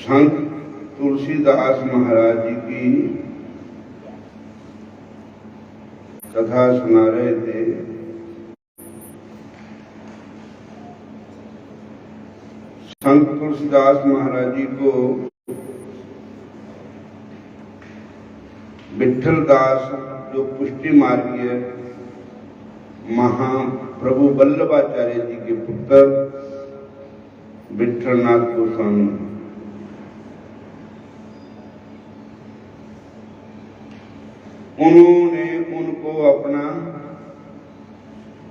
संत तुलसीदास महाराज जी की कथा सुना रहे थे। संत तुलसीदास महाराज जी को विठल दास जो पुष्टि मार्गीय महाप्रभु वल्लभाचार्य जी के पुत्र विठलनाथ गोस्वामी, उन्होंने उनको अपना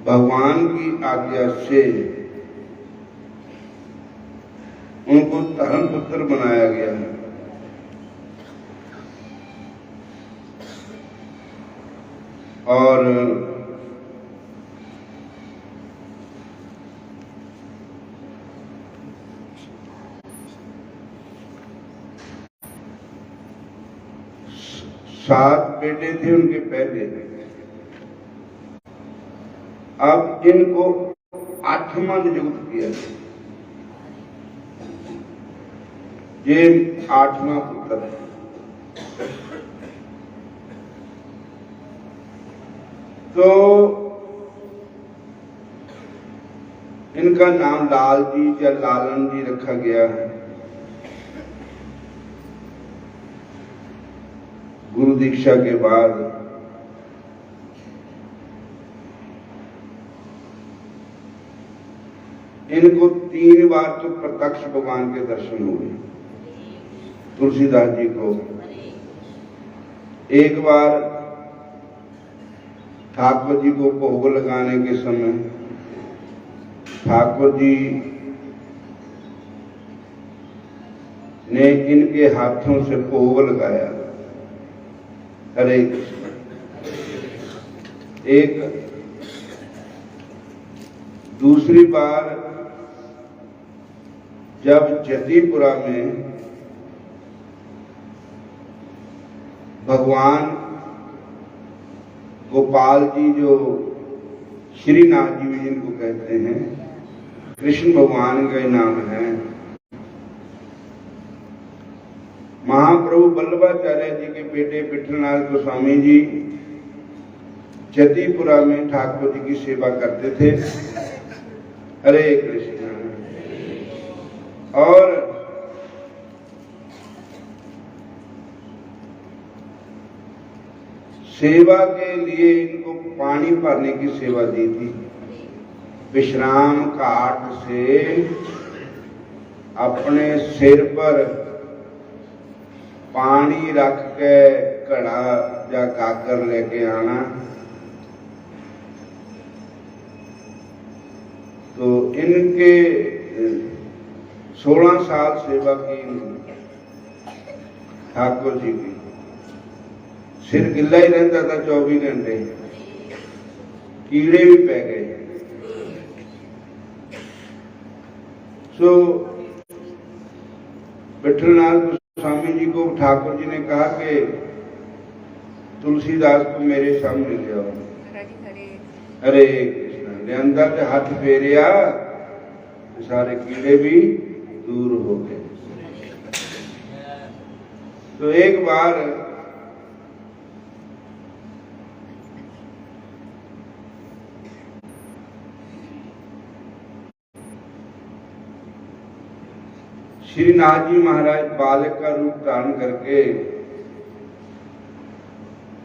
भगवान की आज्ञा से उनको धर्म पुत्र बनाया गया। और सात बेटे थे उनके पहले, अब इनको आठवां नियुक्त किया, ये आठवां पुत्र है। तो इनका नाम लाल जी या लालन जी रखा गया है। गुरु दीक्षा के बाद इनको 3 बार तो प्रत्यक्ष भगवान के दर्शन हुए। तुलसीदास जी को एक बार ठाकुर जी को भोग लगाने के समय ठाकुर जी ने इनके हाथों से भोग लगाया। हरे एक दूसरी बार जब जतीपुरा में भगवान गोपाल जी जो श्रीनाथ जी भी जिनको कहते हैं, कृष्ण भगवान का नाम है, महाप्रभु वल्लभाचार्य जी के बेटे विठलनाथ गोस्वामी जी जतीपुरा में ठाकुर जी की सेवा करते थे। हरे कृष्ण। और सेवा के लिए इनको पानी भरने की सेवा दी थी। विश्राम घाट से अपने सिर पर पानी रख के घड़ा या गागर लेके आना। तो इनके 16 साल सेवा की ठाकुर जी की। सिर गिला ही रहता था 24 घंटे, कीड़े भी पै गए। सो विठलनाथ गोस्वामी जी को ठाकुर जी ने कहा कि तुलसीदास को मेरे सामने ले आओ। हरे कृष्ण ने अंदर से हाथ फेरिया, सारे कीड़े भी दूर हो गए। तो एक बार श्रीनाथ जी महाराज बालक का रूप धारण करके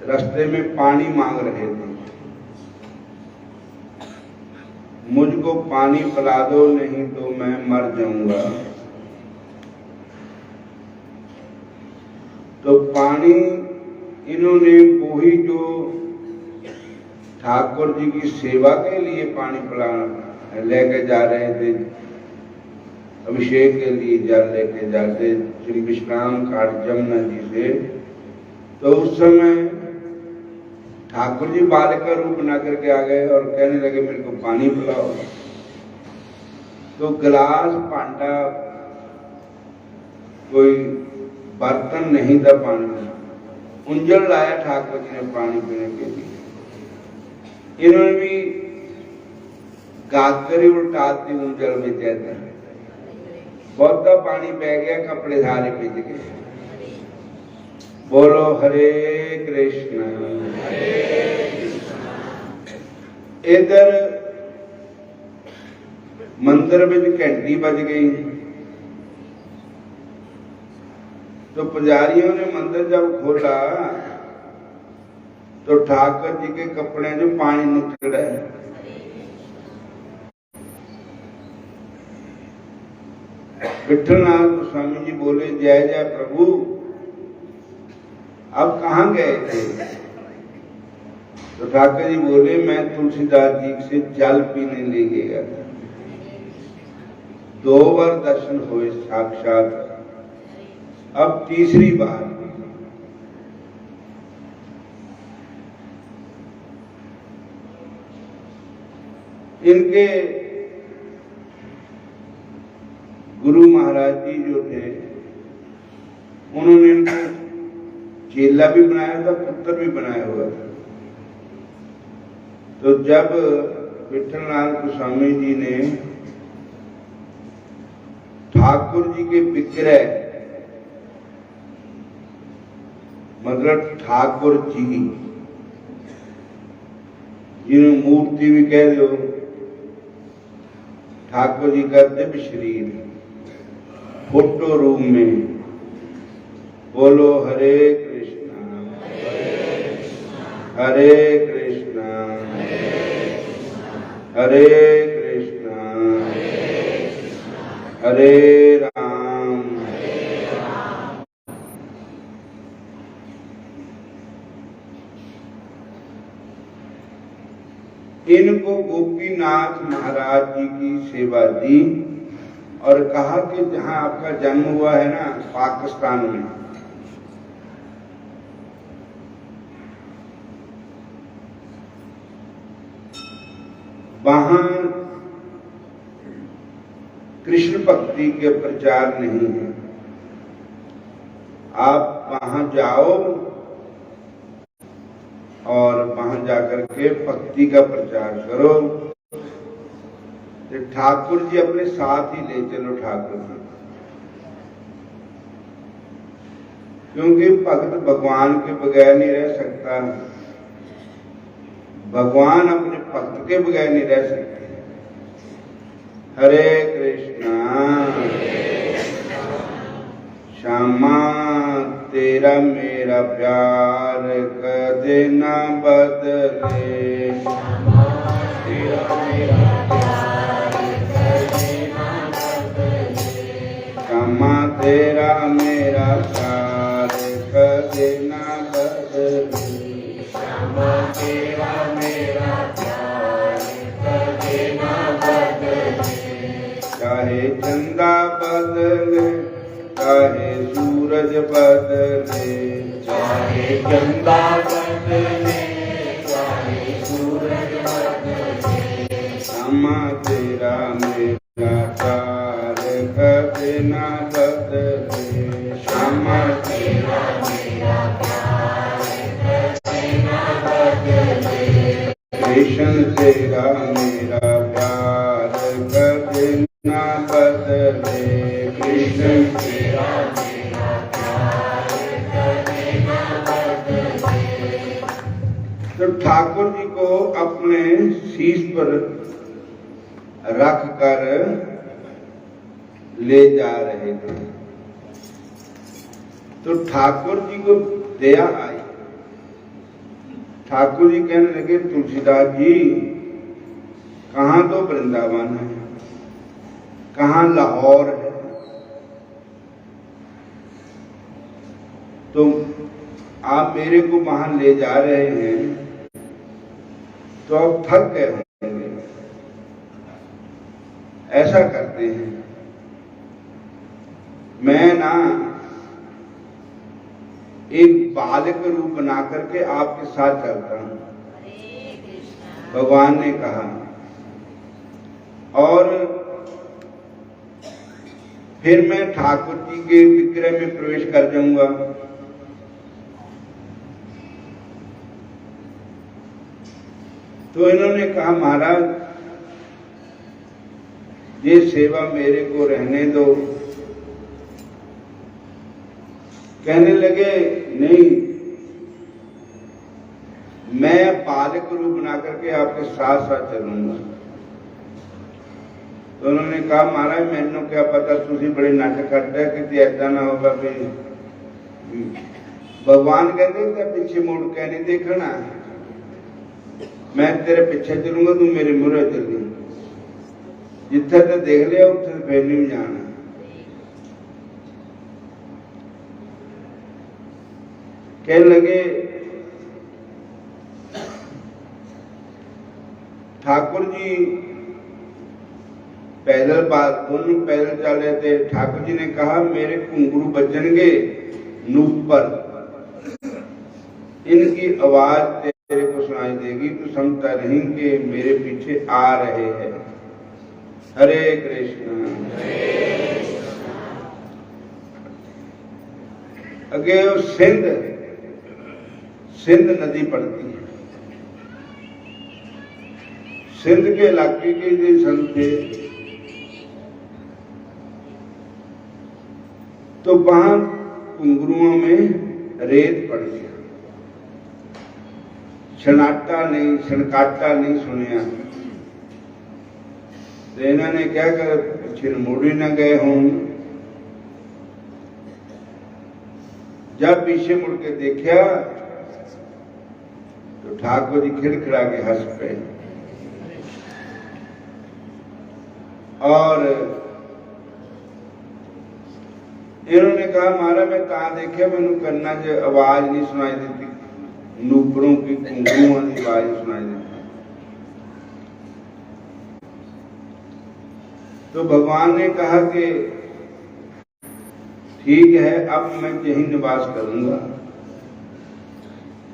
रास्ते में पानी मांग रहे थे। मुझको पानी पिला दो, नहीं तो मैं मर जाऊंगा। तो पानी इन्होंने वही जो ठाकुर जी की सेवा के लिए पानी पिलाना लेके जा रहे थे, अभिषेक के लिए जल लेके जाते विश्राम घाट जमुना जी से। तो उस समय ठाकुर जी बालक का रूप बना करके आ गए और कहने लगे मेरे को पानी पिलाओ। तो गिलास भांडा कोई बर्तन नहीं था पानी में, उंजल लाया ठाकुर जी ने पानी पीने के लिए। इन्होंने भी गागरी उल्टाती उंजल में जाता, बहुत पानी बह गया, कपड़े सारे भीग गए। बोलो हरे कृष्ण। इधर मंदिर में घंटी बज गई। तो पुजारियों ने मंदिर जब खोला तो ठाकुर जी के कपड़े जो पानी निकल रहा है। विठलनाथ गोस्वामी जी बोले जय जय प्रभु, अब कहाँ गए थे? तो ठाकुर जी बोले मैं तुलसीदास जी से जल पीने ले गया था। 2 बार दर्शन हुए साक्षात, अब तीसरी बार। इनके गुरु महाराज जी जो थे उन्होंने इनको चेला भी बनाया था, पुत्र भी बनाया हुआ था। तो जब विठलनाथ गोस्वामी जी ने ठाकुर जी के विग्रह, मतलब ठाकुर जी जिन्हें मूर्ति भी कह दो, ठाकुर जी का दिव्य शरीर फोटो रूप में, बोलो हरे कृष्णा हरे कृष्णा हरे कृष्णा हरे राम। इनको गोपीनाथ महाराज जी की सेवा दी और कहा कि जहां आपका जन्म हुआ है ना, पाकिस्तान में, वहां कृष्ण भक्ति के प्रचार नहीं है। आप वहां जाओ और वहां जाकर के भक्ति का प्रचार करो। ठाकुर जी अपने साथ ही ले चलो ठाकुर जी, क्योंकि भक्त भगवान के बगैर नहीं रह सकता, भगवान अपने भक्त के बगैर नहीं रह सकते। हरे कृष्णा। श्यामा तेरा मेरा प्यार कदे ना बदले, तेरा मेरा श्यामा तेरा मेरा प्यार बदले, श्यामा तेरा मेरा प्यार कभी ना बदले। चाहे चंदा बदले, चाहे सूरज बदले, चाहे चंदा बदले, चाहे सूरज बदले, श्यामा तेरा मेरा प्यार कभी ना बदले, श्यामा तेरा मेरा प्यार कभी ना बदले, कृष्ण तेरा मेरा प्यार कभी ना बदले, कृष्ण तेरा मेरा प्यार कभी ना बदले। तो ठाकुर जी को अपने शीश पर रख कर ले जा रहे थे, तो ठाकुर जी को दया आई। ठाकुर जी कहने लगे, तुलसीदास जी कहाँ तो वृंदावन है, कहाँ लाहौर है, तो आप मेरे को वहां ले जा रहे हैं तो आप थक गए होंगे। ऐसा करते हैं, मैं ना एक बालक रूप बना करके आपके साथ चलता हूं, भगवान ने कहा, और फिर मैं ठाकुर जी के विग्रह में प्रवेश कर जाऊंगा। तो इन्होंने कहा, महाराज ये सेवा मेरे को रहने दो। कहने लगे, नहीं, मैं बालक रूप बना करके आपके साथ साथ चलूंगा। तो उन्होंने कहा, महाराज मैंने क्या पता, तुझे बड़े नाटक करता है कि ऐसा ना होगा। फिर भगवान कहते थे पीछे मुड़ के नहीं देखना, मैं तेरे पीछे चलूंगा, तू मेरे मुरे चली, जिथे तो देख लिया उसे फिर नहीं जाना। कहने लगे, ठाकुर जी पैदल दोनों पैदल चल रहे थे। ठाकुर जी ने कहा, मेरे घुंघरू बजनगे नूप पर, इनकी आवाज तेरे को सुनाई देगी, तो समझता नहीं कि मेरे पीछे आ रहे हैं। हरे कृष्ण। अगे सिंध नदी पड़ती है। सिंध के इलाके के जो संत थे, तो वहां घुंघरुओं में रेत पड़ गया, छनकाटा नहीं सुनिया। तो इन्होंने क्या कर, पीछे मुड़ ही न गए हों। जब पीछे मुड़ के देखा तो ठाकुर जी खिड़खिड़ा के हंस पे, और इन्होंने कहा, महाराज मैं कहा देखा, मैनू करना जो आवाज नहीं सुनाई देती, नूपुरों की घुंघरुओं की आवाज सुनाई देती। तो भगवान ने कहा कि ठीक है, अब मैं यही निवास करूंगा।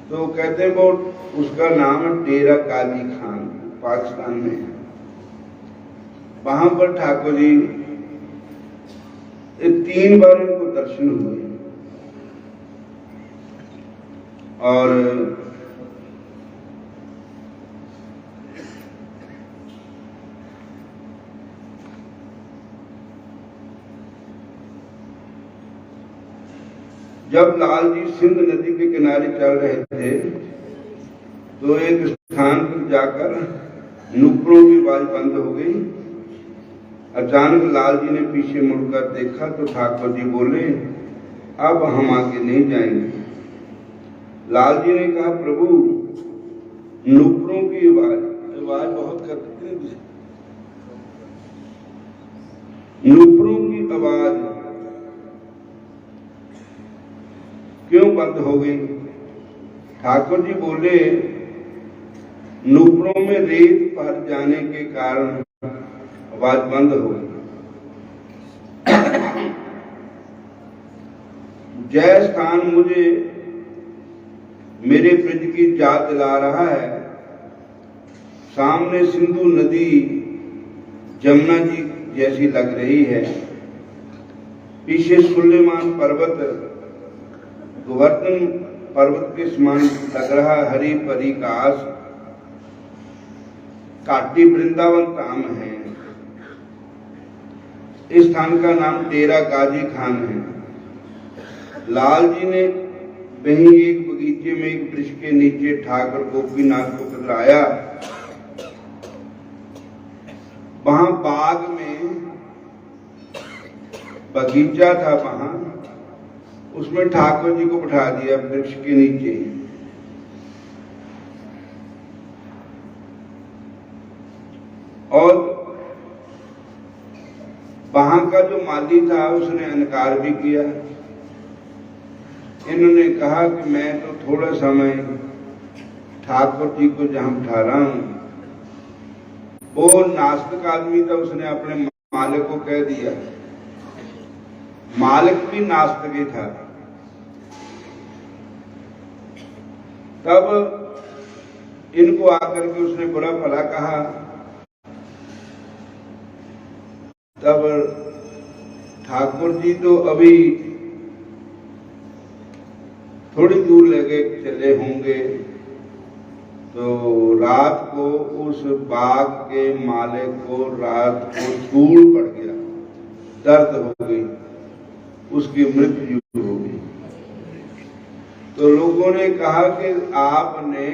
तो कहते हैं वो उसका नाम है डेरा काली खान, पाकिस्तान में है। वहां पर ठाकुर जी 3 बार इनको दर्शन हुए, और जब लाल जी सिंध नदी के किनारे चल रहे थे, तो एक स्थान पर जाकर नुक्कड़ों की आवाज बंद हो गई। अचानक लाल जी ने पीछे मुड़कर देखा तो ठाकुर जी बोले, अब हम आगे नहीं जाएंगे। लाल जी ने कहा, प्रभु नुक्कड़ों की आवाज बहुत करती है, नुक्कड़ों की आवाज क्यों बंद हो गई? ठाकुर जी बोले, नुपुरों में रेत भर जाने के कारण आवाज बंद हो गई। जय स्थान मुझे मेरे ब्रज की याद दिला रहा है। सामने सिंधु नदी जमुना जी जैसी लग रही है, पीछे सुलेमान पर्वत गोवर्धन पर्वत के समान लग रहा हरी परी घास, काटी वृंदावन धाम है। इस स्थान का नाम तेरा गाजी खान है। लाल जी ने वहीं एक बगीचे में एक वृक्ष के नीचे ठाकुर गोपीनाथ को पधराया। वहां बाग में बगीचा था, वहां उसमें ठाकुर जी को बिठा दिया वृक्ष के नीचे। और वहां का जो माली था उसने इनकार भी किया। इन्होंने कहा कि मैं तो थोड़ा समय ठाकुर जी को जहां बिठा रहा हूं, वो नास्तिक आदमी था, उसने अपने मालिक को कह दिया। मालिक भी नास्तिक ही था। तब इनको आकर के उसने बुरा भला कहा। तब ठाकुर जी तो अभी थोड़ी दूर लगे चले होंगे, तो रात को उस बाग के मालिक को रात को धूल पड़ गया, दर्द हो गई, उसकी मृत्यु हो गई। तो लोगों ने कहा कि आपने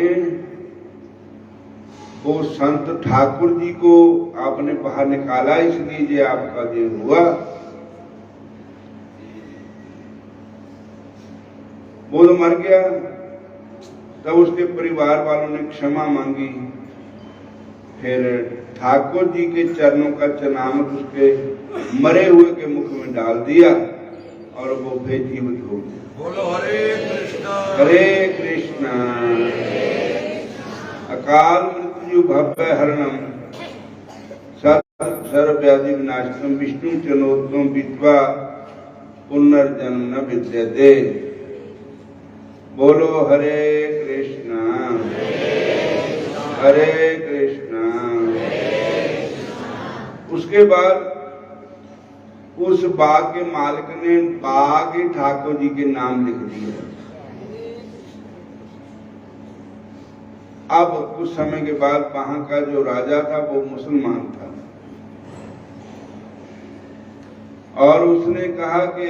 वो संत ठाकुर जी को आपने बाहर निकाला, इसलिए ये आपका ये हुआ। वो तो मर गया। तब उसके परिवार वालों ने क्षमा मांगी। फिर ठाकुर जी के चरणों का चनामत उसके मरे हुए के मुख में डाल दिया और वो फिर जीवित हो गया। बोलो हरे कृष्णा। हरे कृष्णा। अकाल मृत्यु भव्य हरणम सर्व व्याधि विनाशनम विष्णु चनोत्तम विद्वा पुनर्जन्म न विद्यते। बोलो हरे कृष्णा हरे कृष्णा। उसके बाद उस बाग के मालिक ने बाग ठाकुर जी के नाम लिख दिया। अब कुछ समय के बाद वहां का जो राजा था वो मुसलमान था और उसने कहा कि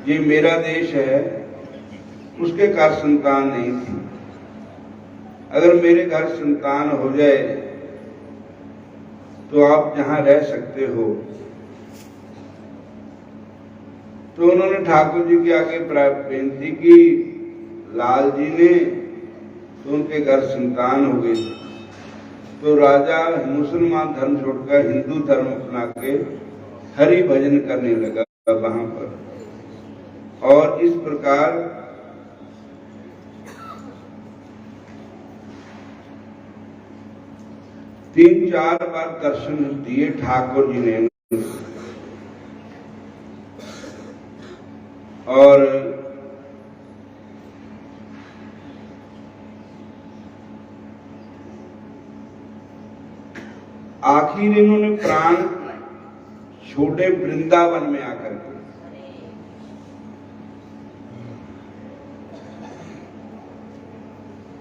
ये मेरा देश है। उसके घर संतान नहीं थी। अगर मेरे घर संतान हो जाए तो आप जहां रह सकते हो। तो उन्होंने ठाकुर जी के आगे बेनती की। लाल जी ने तो उनके घर संतान हो गई। तो राजा मुसलमान धर्म छोड़कर हिंदू धर्म अपना के हरि भजन करने लगा वहां पर। और इस प्रकार तीन चार बार दर्शन दिए ठाकुर जी ने। और आखिर इन्होंने प्राण छोड़े वृंदावन में आकर के।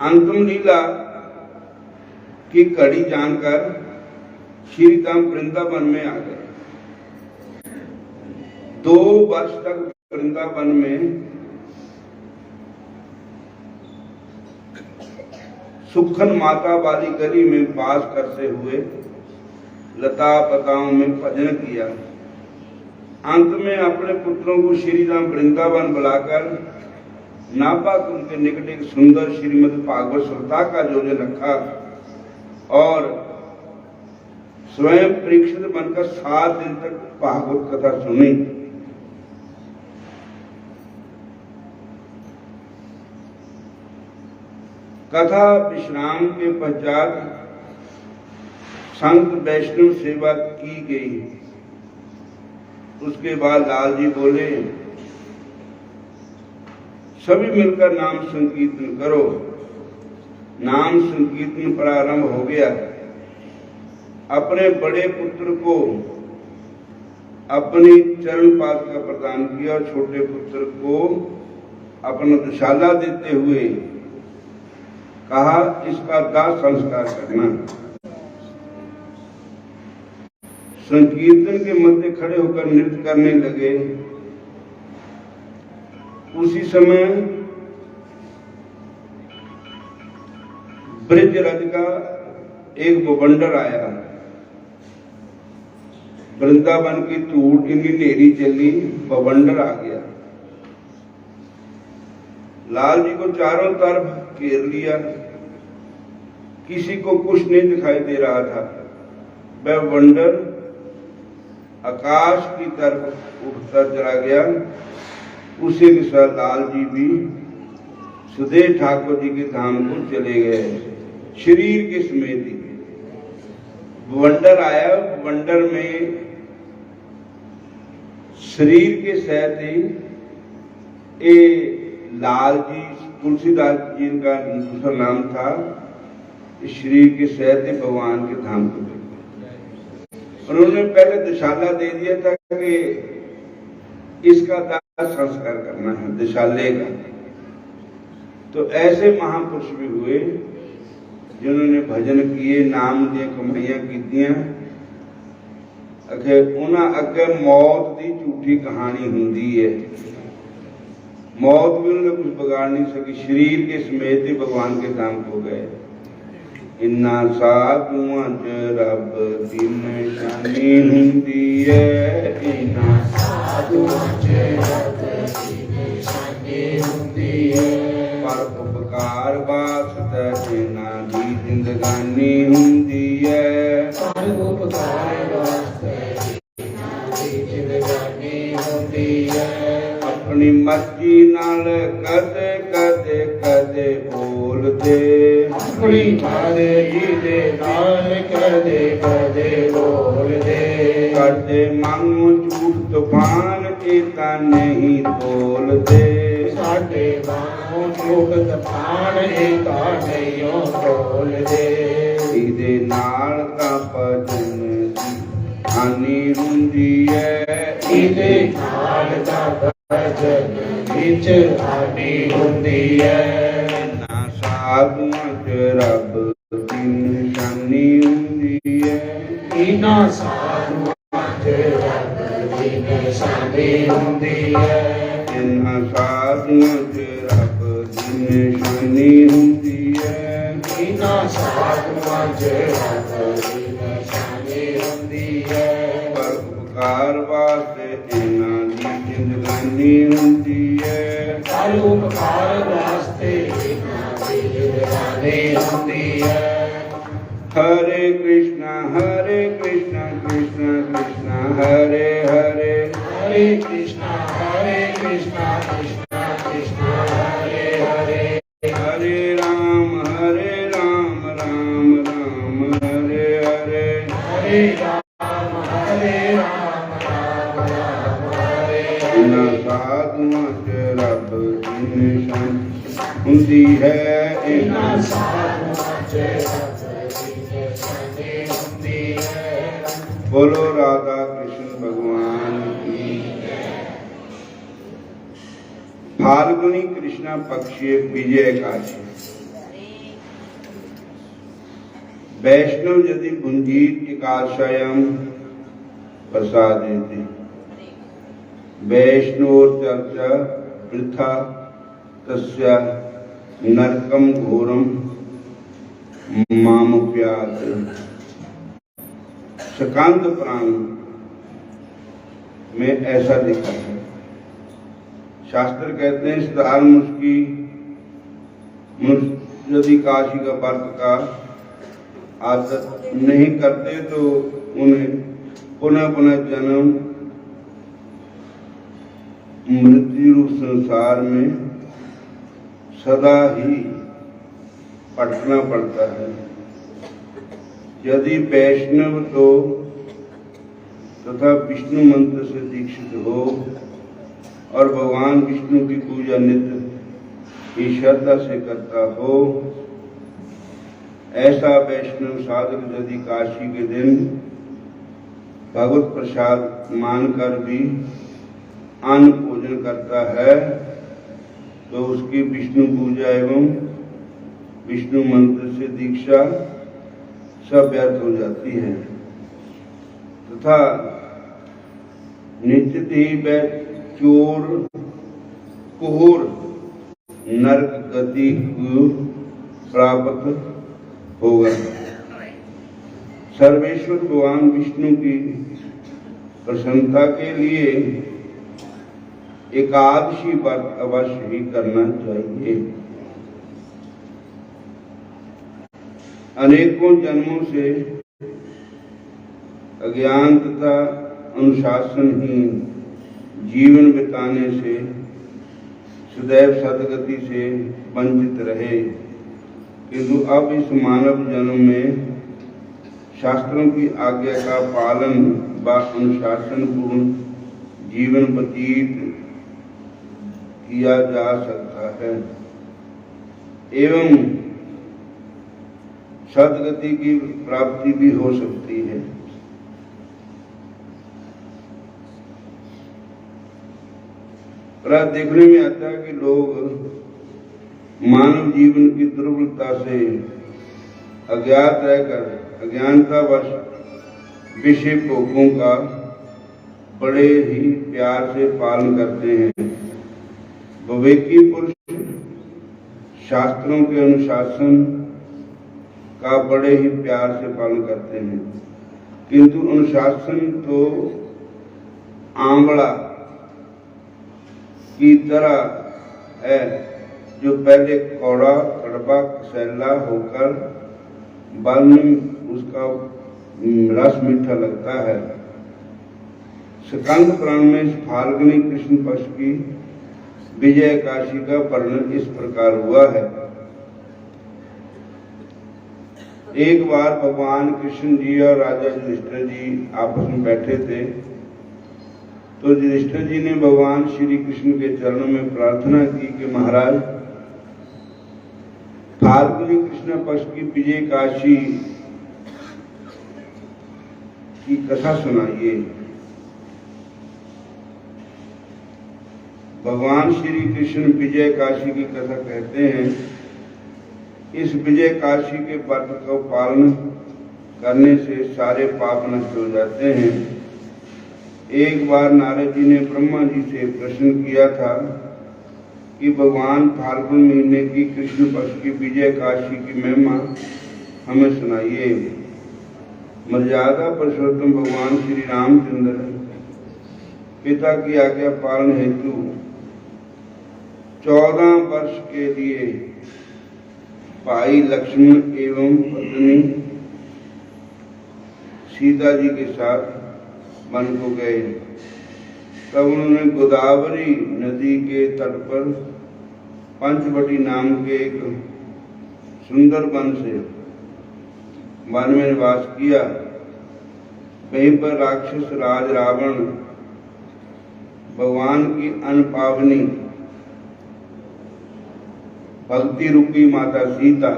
अंतिम लीला की कड़ी जानकर श्री धाम वृंदावन में आ गए। 2 वर्ष तक वृंदावन में सुखन माता वाली गली में वास करते हुए लता पताओं में भजन किया। अंत में अपने पुत्रों को श्री राम वृंदावन बुलाकर नापाक उनके निकट एक सुंदर श्रीमद् भागवत सप्ताह का आयोजन रखा और स्वयं परीक्षित बनकर 7 दिन तक भागवत कथा सुनी। कथा विश्राम के पश्चात संत वैष्णव सेवा की गई। उसके बाद लाल जी बोले, सभी मिलकर नाम संकीर्तन करो। नाम संकीर्तन प्रारंभ हो गया। अपने बड़े पुत्र को अपनी चरण पादुका प्रदान किया और छोटे पुत्र को अपना दुशाला देते हुए कहा, इसका दाह संस्कार करना। संकीर्तन के मध्य खड़े होकर नृत्य करने लगे। उसी समय ब्रज रज का एक बवंडर आया। वृंदावन की धूल इतनी नेरी चली, बवंडर आ गया। लाल जी को चारों तरफ घेर लिया। किसी को कुछ नहीं दिखाई दे रहा था। वह बवंडर आकाश की तरफ उठता चला गया। उसी के साथ लाल जी भी सुदेव ठाकुर जी के धाम को चले गए, शरीर के समेत ही। बवंडर आया। बवंडर में शरीर के सहित ही लाल जी, तुलसीदास जी का दूसरा नाम था। इस शरीर के सहित ही भगवान के धाम को चले। उन्होंने पहले दुशाला दे दिया था कि इसका दाह संस्कार करना है, दुशाले का। तो ऐसे महापुरुष भी हुए जिन्होंने भजन किए, नाम दिए, कमाइयां कीतियां। उन्हां अगे मौत की झूठी कहानी हुंदी है। मौत भी उन्होंने कुछ बिगाड़ नहीं सकी। शरीर के समेत ही भगवान के धाम को गए। इन्ना साधुआं च रब दी निशानी हुंदी है। इन्ना साधुआं च रब दी निशानी हुंदी है। पर उपकार वास्ते जिन्हां दी जिंदगानी हुंदी है। पर उपकार वास्ते जिन्हां दी जिंदगानी हुंदी है। अपनी मर्जी नाल कदे कदे कदे बोल दे। अपनी मर्जी दे नाल कदे कदे बोल दे। कदे मांगो झूठ तूफान इता नहीं तोल दे। साडे मांगो झूठ तूफान इता नहीं तोल दे। इदे नाल दा भजन दी हानि हुंदी है। इदे नाल दा भजन विच हानि हुंदी है। ना साधुआं च रब दी निशानी हुंदी है। इना साधुआं च रब दी निशानी हुंदी है। इना साधुआं च रब दी निशानी हुंदी है। इना साधुआं च रब दी निशानी हुंदी है। पर उपकार वास्ते इना दी जिंदगानी हुंदी है। पर उपकार वास्ते इना दी जिंदगानी हुंदी है। हरे कृष्णा कृष्णा कृष्णा हरे हरे। हरे कृष्णा कृष्णा कृष्णा हरे हरे। हरे राम राम राम हरे हरे। हरे राम राम राम हरे। इना साधुआं च रब दी निशानी हुंदी है। इना साधुआं च रब दी निशानी हुंदी है। बोलो राधा कृष्ण भगवान की। फाल्गुनी कृष्णा पक्षीय विजय एकादशी। वैष्णव यदि भुंजीत एकादशायाम प्रसादेति। वैष्णव चर्चा वृथा तस्य नरकम घोरम मामुप्यात्। सकांत पुराण में ऐसा लिखा है। शास्त्र कहते हैं साधारण मनुष्य यदि काशी का व्रत का आदत नहीं करते तो उन्हें पुनः पुनः जन्म मृत्यु रूप संसार में सदा ही पढ़ना पड़ता है। यदि वैष्णव तो तथा विष्णु मंत्र से दीक्षित हो और भगवान विष्णु की पूजा नित्य की श्रद्धा से करता हो, ऐसा वैष्णव साधक यदि काशी के दिन भगवत प्रसाद मानकर भी अन्न पूजन करता है तो उसकी विष्णु पूजा एवं विष्णु मंत्र से दीक्षा सब व्यर्थ हो जाती है तथा निश्चित ही वह चोर कुहूर नरक गति को प्राप्त होगा। सर्वेश्वर भगवान विष्णु की प्रसन्नता के लिए एकादशी व्रत अवश्य ही करना चाहिए। अनेकों जन्मों से अज्ञान तथा अनुशासनहीन जीवन बिताने से सदैव सदगति से वंचित रहे, किंतु अब इस मानव जन्म में शास्त्रों की आज्ञा का पालन व अनुशासन पूर्ण जीवन व्यतीत किया जा सकता है एवं सदगति की प्राप्ति भी हो सकती है। पर देखने में आता है कि लोग मानव जीवन की दुर्बलता से अज्ञात रहकर अज्ञानतावश विषय भोगों का बड़े ही प्यार से पालन करते हैं। विवेकी पुरुष शास्त्रों के अनुशासन का बड़े ही प्यार से पालन करते हैं, किंतु अनुशासन तो आंवला की तरह है जो पहले कौड़ा कड़वा कसैला होकर बाद में उसका रस मीठा लगता है। स्कंद पुराण में फाल्गुनी कृष्ण पक्ष की विजय एकादशी का वर्णन इस प्रकार हुआ है। एक बार भगवान कृष्ण जी और राजा युधिष्ठिर जी आपस में बैठे थे, तो युधिष्ठिर जी ने भगवान श्री कृष्ण के चरणों में प्रार्थना की कि महाराज, फाल्गुनी कृष्ण पक्ष की विजय एकादशी की कथा सुनाइए। भगवान श्री कृष्ण विजय एकादशी की कथा कहते हैं, इस विजय एकादशी के व्रत का पालन करने से सारे पाप नष्ट हो जाते हैं। एक बार नारद जी ने ब्रह्मा जी से प्रश्न किया था कि भगवान फाल्गुन महीने की कृष्ण पक्ष की विजय एकादशी की महिमा हमें सुनाइए। मर्यादा पुरुषोत्तम भगवान श्री रामचंद्र पिता की आज्ञा पालन हेतु 14 वर्ष के लिए भाई लक्ष्मण एवं पत्नी सीता जी के साथ वन को गए। तब उन्होंने गोदावरी नदी के तट पर पंचवटी नाम के एक सुंदर वन से वन में निवास किया। वहीं पर राक्षस राज रावण भगवान की अनपावनी भक्ति रूपी माता सीता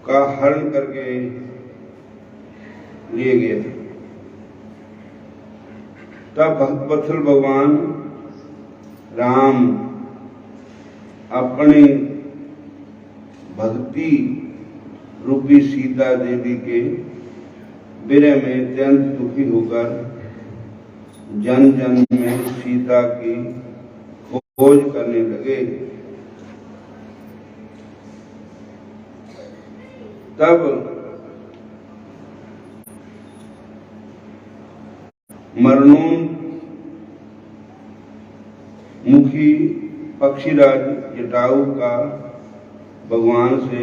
का हरण करके लिए गए। तब भक्तवत्सल भगवान राम अपनी भक्ति रूपी सीता देवी के विरह में अत्यंत दुखी होकर जन जन में सीता की खोज करने लगे। तब मरणोन्मुखी पक्षीराज जटायु का भगवान से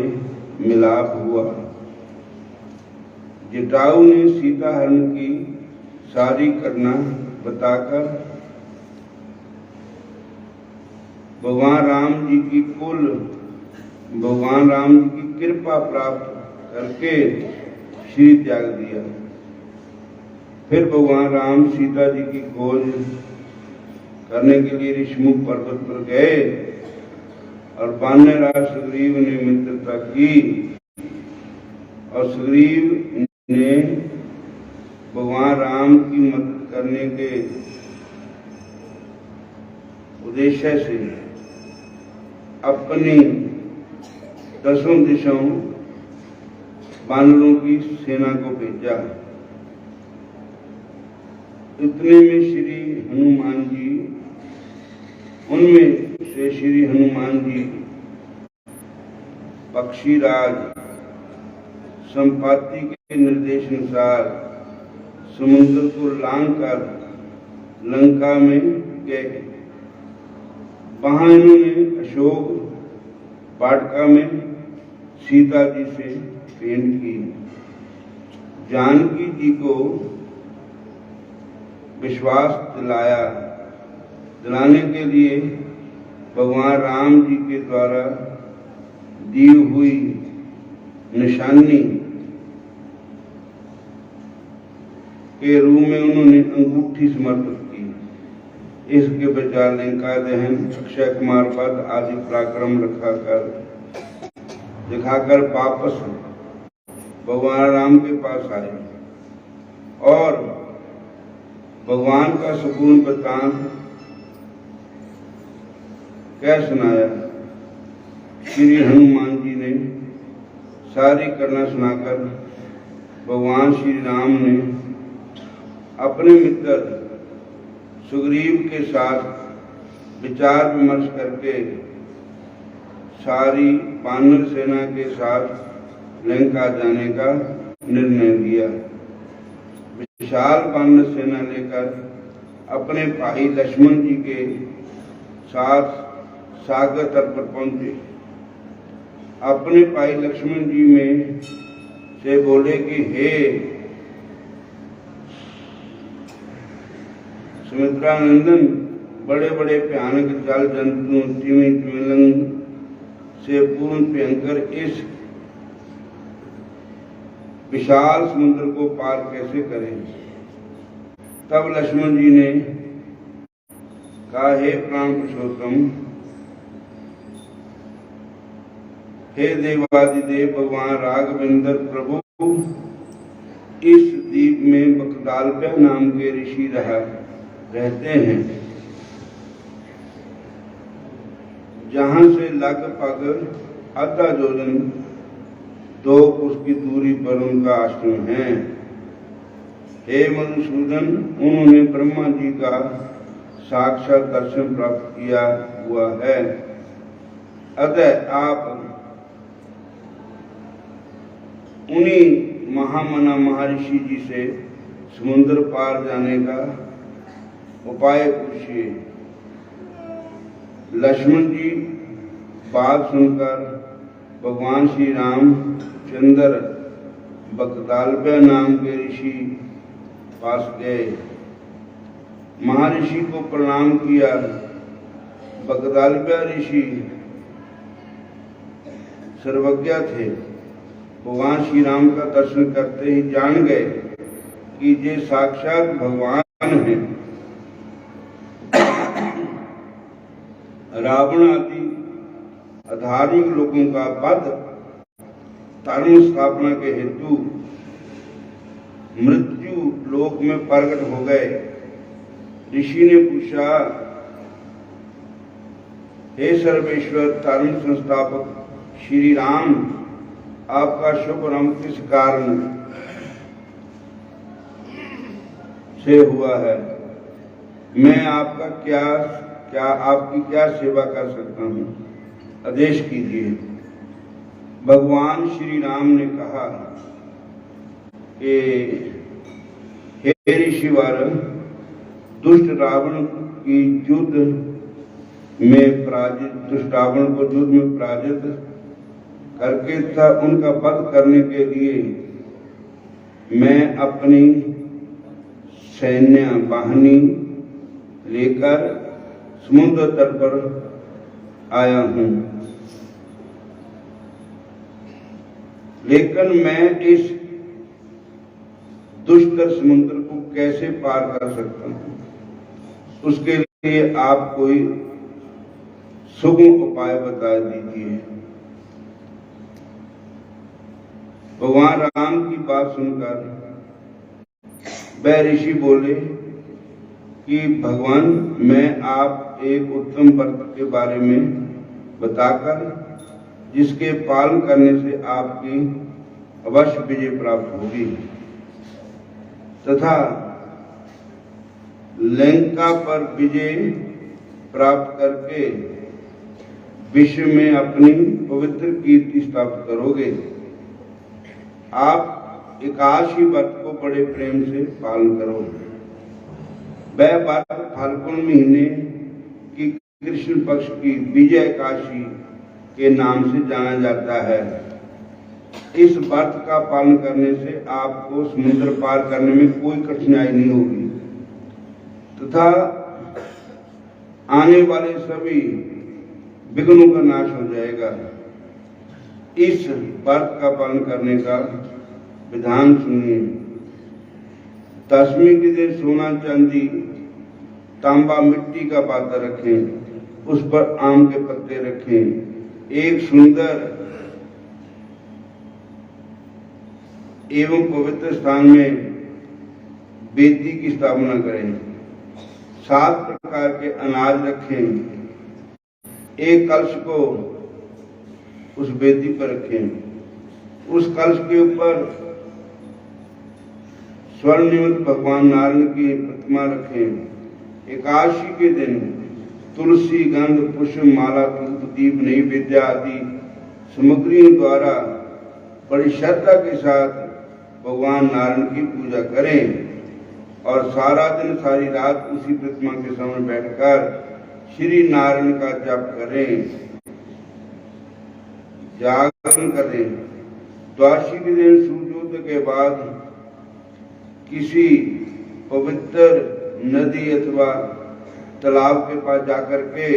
मिलाप हुआ। जटायु ने सीता हरण की सारी घटना बताकर भगवान राम जी की कृपा प्राप्त करके श्री त्याग दिया। फिर भगवान राम सीता जी की खोज करने के लिए ऋषिमुख पर्वत पर गए और वानरराज सुग्रीव ने मित्रता की और सुग्रीव ने भगवान राम की मदद करने के उद्देश्य से अपनी 10 दिशाओं वानरों की सेना को भेजा। इतने में श्री हनुमान जी उनमें से श्री हनुमान जी पक्षीराज संपाति के निर्देश अनुसार समुद्र को लांघ कर लंका में गए। वहां इन्होंने अशोक वाटिका में सीता जी से भेंट की। जानकी जी को विश्वास दिलाने के लिए भगवान राम जी के द्वारा दी हुई निशानी के रूप में उन्होंने अंगूठी समर्पित की। इसके बजाय लंका दहन, अक्षय कुमार पद आदि पराक्रम दिखाकर वापस भगवान राम के पास आए और भगवान का संपूर्ण वृत्तांत क्या सुनाया। श्री हनुमान जी ने सारी करना सुनाकर भगवान श्री राम ने अपने मित्र सुग्रीव के साथ विचार विमर्श करके सारी वानर सेना के साथ लंका जाने का निर्णय लिया। विशाल वानर सेना लेकर अपने भाई लक्ष्मण जी के साथ सागर तट पर पहुंचे। अपने भाई लक्ष्मण जी में से बोले कि हे सुमित्रानंदन, बड़े बड़े भयानक जल जंतु तिमिंगल से पूर्ण भयंकर इस विशाल समुद्र को पार कैसे करें। तब लक्ष्मण जी ने कहा, हे प्राण पुरुषोत्तम, हे देवादिदेव भगवान राघवेंद्र प्रभु, इस द्वीप में बकदालप्या नाम के ऋषि रहते हैं, जहां से लगभग आधा योजन 2 कोस की दूरी पर उनका आश्रम है। हे मधुसूदन, उन्होंने ब्रह्मा जी का साक्षात दर्शन प्राप्त किया हुआ है। अतः आप उन्हीं महामना महर्षि जी से समुद्र पार जाने का उपाय पूछिए। लक्ष्मण जी बात सुनकर भगवान श्री राम चंद्र बकदालप्या नाम के ऋषि पास गए। महर्षि को प्रणाम किया। बकदालप्या ऋषि सर्वज्ञ थे। भगवान श्री राम का दर्शन करते ही जान गए कि ये साक्षात भगवान हैं। रावण आदि अधार्मिक लोगों का वध धर्म स्थापना के हेतु मृत्यु लोक में प्रकट हो गए। ऋषि ने पूछा, हे सर्वेश्वर धर्म संस्थापक श्री राम, आपका शुभ नाम किस कारण से हुआ है? मैं आपका आपकी क्या सेवा कर सकता हूँ? आदेश कीजिए। भगवान श्री राम ने कहा कि हे ऋषिवर, दुष्ट रावण को युद्ध में पराजित करके तथा उनका वध करने के लिए मैं अपनी सैन्य वाहिनी लेकर समुद्र तट पर आया हूं, लेकिन मैं इस दुष्कर समुद्र को कैसे पार कर सकता हूं? उसके लिए आप कोई सुगम उपाय बता दीजिए। भगवान राम की बात सुनकर वह ऋषि बोले कि भगवान, मैं आप एक उत्तम व्रत के बारे में बताकर जिसके पालन करने से आपकी अवश्य विजय प्राप्त होगी तथा लंका पर विजय प्राप्त करके विश्व में अपनी पवित्र कीर्ति स्थापित करोगे। आप एकादशी व्रत को बड़े प्रेम से पालन करो। वह व्रत फाल्गुन महीने की कृष्ण पक्ष की विजय एकादशी के नाम से जाना जाता है। इस व्रत का पालन करने से आपको समुद्र पार करने में कोई कठिनाई नहीं होगी तथा आने वाले सभी विघ्नों का नाश हो जाएगा। इस व्रत का पालन करने का विधान सुनिए। दशमी के दिन सोना चांदी तांबा मिट्टी का पात्र रखें, उस पर आम के पत्ते रखें, एक सुंदर एवं पवित्र स्थान में वेदी की स्थापना करें, 7 प्रकार के अनाज रखें, एक कलश को उस वेदी पर रखें, उस कलश के ऊपर स्वर्णिमत भगवान नारायण की प्रतिमा रखें। एकादशी के दिन तुलसी, गंध, पुष्प, माला, धूप, दीप, नैवेद्य आदि सामग्रियों द्वारा बड़ी श्रद्धा के साथ भगवान नारायण की पूजा करें और सारा दिन सारी रात उसी प्रतिमा के सामने बैठकर श्री नारायण का जप करें, जागरण करें। द्वादशी के दिन सूर्योदय के बाद किसी पवित्र नदी अथवा तालाब के पास जाकर के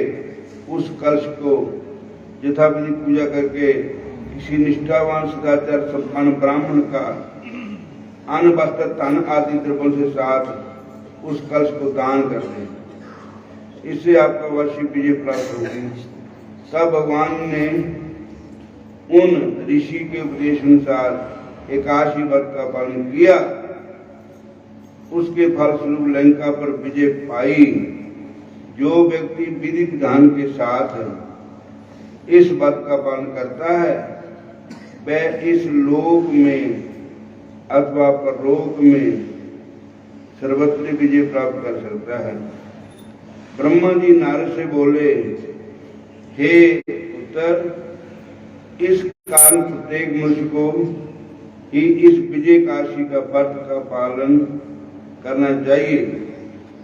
उस कलश को यथाविधि पूजा करके किसी निष्ठावान सदाचार संपन्न ब्राह्मण का अन्न, वस्त्र, तन आदि द्रव्यों से साथ उस कलश को दान कर दें। इससे आपका अवश्य विजय प्राप्त होगी। तब भगवान ने उन ऋषि के उपदेश अनुसार एकादशी व्रत का पालन किया। उसके फलस्वरूप लंका पर विजय पाई। जो व्यक्ति विधि विधान के साथ इस व्रत का पालन करता है वह इस लोक में अथवा परलोक में सर्वत्र विजय प्राप्त कर सकता है। ब्रह्मा जी नारद से बोले, हे पुत्र, इस कारण प्रत्येक मनुष्य को ही इस विजय एकादशी का व्रत का पालन करना चाहिए।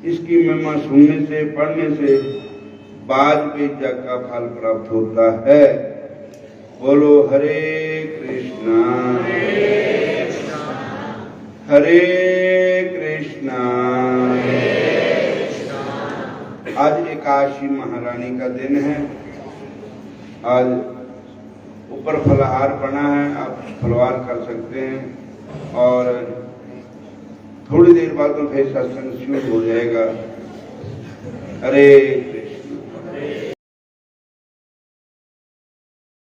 इसकी महिमा सुनने से, पढ़ने से वाजपेयी यज्ञ का फल प्राप्त होता है। बोलो हरे कृष्णा हरे कृष्णा। आज एकादशी महारानी का दिन है। आज ऊपर फलाहार बना है, आप फलहार कर सकते हैं और थोड़ी देर बाद तो फिर सत्संग शुरू हो जाएगा। हरे